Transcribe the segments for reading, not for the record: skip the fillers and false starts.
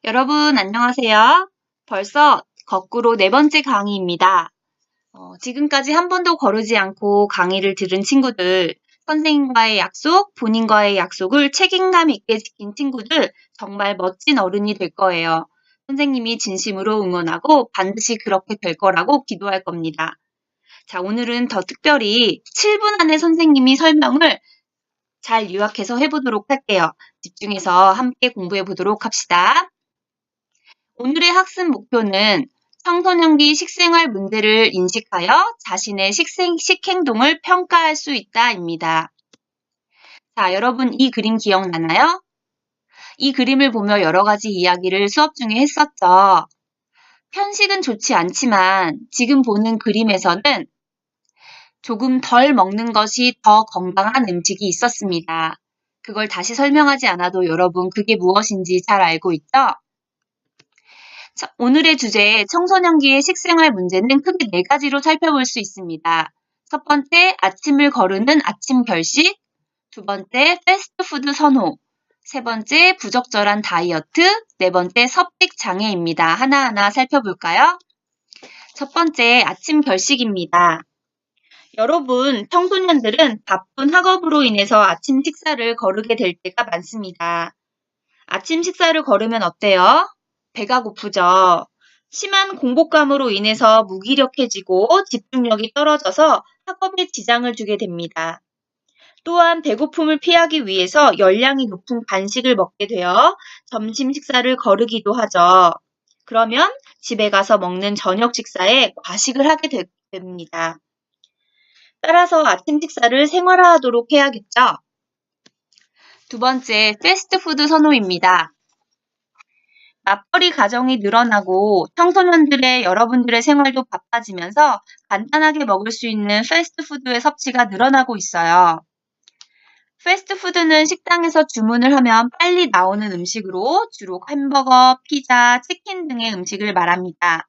여러분, 안녕하세요. 벌써 거꾸로 네 번째 강의입니다. 지금까지 한 번도 거르지 않고 강의를 들은 친구들, 선생님과의 약속, 본인과의 약속을 책임감 있게 지킨 친구들, 정말 멋진 어른이 될 거예요. 선생님이 진심으로 응원하고 반드시 그렇게 될 거라고 기도할 겁니다. 자, 오늘은 더 특별히 7분 안에 선생님이 설명을 잘 요약해서 해보도록 할게요. 집중해서 함께 공부해 보도록 합시다. 오늘의 학습 목표는 청소년기 식생활 문제를 인식하여 자신의 식행동을 평가할 수 있다입니다. 자, 여러분 이 그림 기억나나요? 이 그림을 보며 여러 가지 이야기를 수업 중에 했었죠. 편식은 좋지 않지만 지금 보는 그림에서는 조금 덜 먹는 것이 더 건강한 음식이 있었습니다. 그걸 다시 설명하지 않아도 여러분 그게 무엇인지 잘 알고 있죠? 오늘의 주제 청소년기의 식생활 문제는 크게 네 가지로 살펴볼 수 있습니다. 첫 번째, 아침을 거르는 아침 결식. 두 번째, 패스트푸드 선호. 세 번째, 부적절한 다이어트. 네 번째, 섭식 장애입니다. 하나하나 살펴볼까요? 첫 번째, 아침 결식입니다. 여러분, 청소년들은 바쁜 학업으로 인해서 아침 식사를 거르게 될 때가 많습니다. 아침 식사를 거르면 어때요? 배가 고프죠. 심한 공복감으로 인해서 무기력해지고 집중력이 떨어져서 학업에 지장을 주게 됩니다. 또한 배고픔을 피하기 위해서 열량이 높은 간식을 먹게 되어 점심 식사를 거르기도 하죠. 그러면 집에 가서 먹는 저녁 식사에 과식을 하게 됩니다. 따라서 아침 식사를 생활화하도록 해야겠죠. 두 번째, 패스트푸드 선호입니다. 맞벌이 가정이 늘어나고 청소년들의 여러분들의 생활도 바빠지면서 간단하게 먹을 수 있는 패스트푸드의 섭취가 늘어나고 있어요. 패스트푸드는 식당에서 주문을 하면 빨리 나오는 음식으로 주로 햄버거, 피자, 치킨 등의 음식을 말합니다.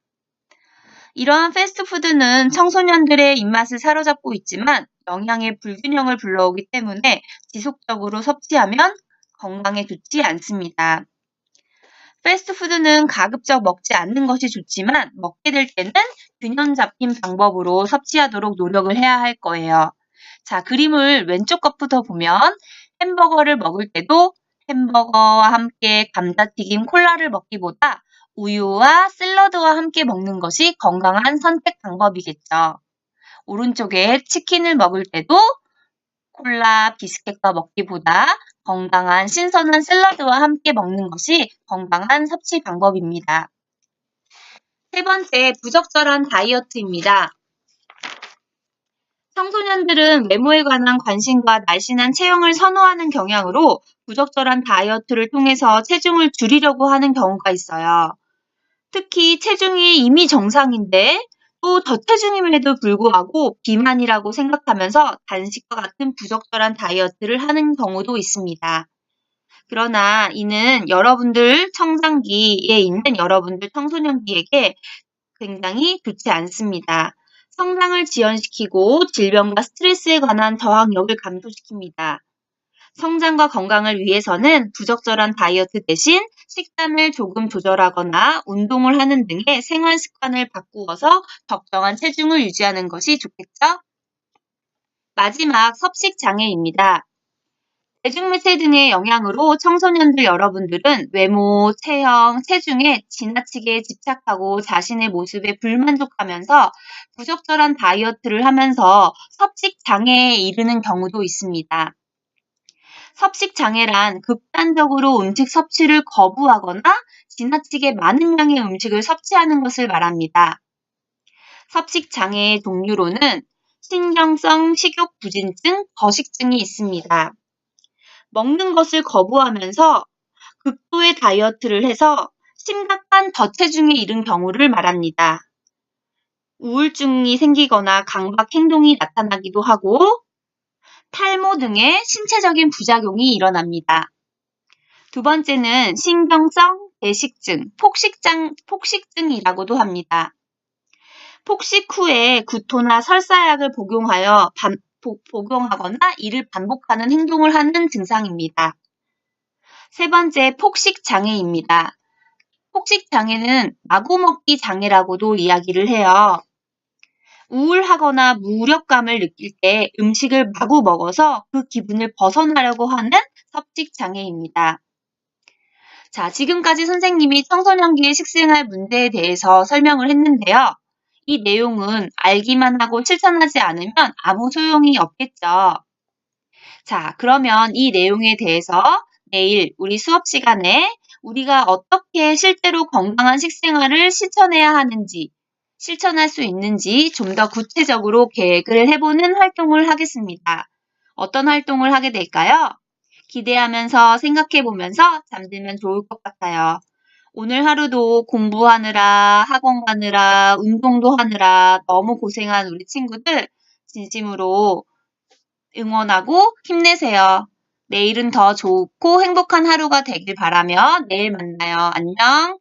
이러한 패스트푸드는 청소년들의 입맛을 사로잡고 있지만 영양의 불균형을 불러오기 때문에 지속적으로 섭취하면 건강에 좋지 않습니다. 패스트푸드는 가급적 먹지 않는 것이 좋지만 먹게 될 때는 균형 잡힌 방법으로 섭취하도록 노력을 해야 할 거예요. 자, 그림을 왼쪽 것부터 보면 햄버거를 먹을 때도 햄버거와 함께 감자튀김, 콜라를 먹기보다 우유와 샐러드와 함께 먹는 것이 건강한 선택 방법이겠죠. 오른쪽에 치킨을 먹을 때도 콜라, 비스켓과 먹기보다 건강한 신선한 샐러드와 함께 먹는 것이 건강한 섭취 방법입니다. 세 번째, 부적절한 다이어트입니다. 청소년들은 외모에 관한 관심과 날씬한 체형을 선호하는 경향으로 부적절한 다이어트를 통해서 체중을 줄이려고 하는 경우가 있어요. 특히 체중이 이미 정상인데 또 저체중임에도 불구하고 비만이라고 생각하면서 단식과 같은 부적절한 다이어트를 하는 경우도 있습니다. 그러나 이는 여러분들 성장기에 있는 여러분들 청소년기에게 굉장히 좋지 않습니다. 성장을 지연시키고 질병과 스트레스에 관한 저항력을 감소시킵니다. 성장과 건강을 위해서는 부적절한 다이어트 대신 식단을 조금 조절하거나 운동을 하는 등의 생활 습관을 바꾸어서 적정한 체중을 유지하는 것이 좋겠죠? 마지막 섭식 장애입니다. 대중매체 등의 영향으로 청소년들 여러분들은 외모, 체형, 체중에 지나치게 집착하고 자신의 모습에 불만족하면서 부적절한 다이어트를 하면서 섭식 장애에 이르는 경우도 있습니다. 섭식 장애란 극단적으로 음식 섭취를 거부하거나 지나치게 많은 양의 음식을 섭취하는 것을 말합니다. 섭식 장애의 종류로는 신경성 식욕 부진증, 거식증이 있습니다. 먹는 것을 거부하면서 극도의 다이어트를 해서 심각한 저체중에 이른 경우를 말합니다. 우울증이 생기거나 강박 행동이 나타나기도 하고 탈모 등의 신체적인 부작용이 일어납니다. 두 번째는 신경성 대식증, 폭식증이라고도 합니다. 폭식 후에 구토나 설사약을 복용하거나 이를 반복하는 행동을 하는 증상입니다. 세 번째, 폭식 장애입니다. 폭식 장애는 마구 먹기 장애라고도 이야기를 해요. 우울하거나 무력감을 느낄 때 음식을 마구 먹어서 그 기분을 벗어나려고 하는 섭식 장애입니다. 자, 지금까지 선생님이 청소년기의 식생활 문제에 대해서 설명을 했는데요. 이 내용은 알기만 하고 실천하지 않으면 아무 소용이 없겠죠. 자, 그러면 이 내용에 대해서 내일 우리 수업 시간에 우리가 어떻게 실제로 건강한 식생활을 실천해야 하는지, 실천할 수 있는지 좀 더 구체적으로 계획을 해보는 활동을 하겠습니다. 어떤 활동을 하게 될까요? 기대하면서 생각해보면서 잠들면 좋을 것 같아요. 오늘 하루도 공부하느라, 학원 가느라, 운동도 하느라 너무 고생한 우리 친구들 진심으로 응원하고 힘내세요. 내일은 더 좋고 행복한 하루가 되길 바라며 내일 만나요. 안녕.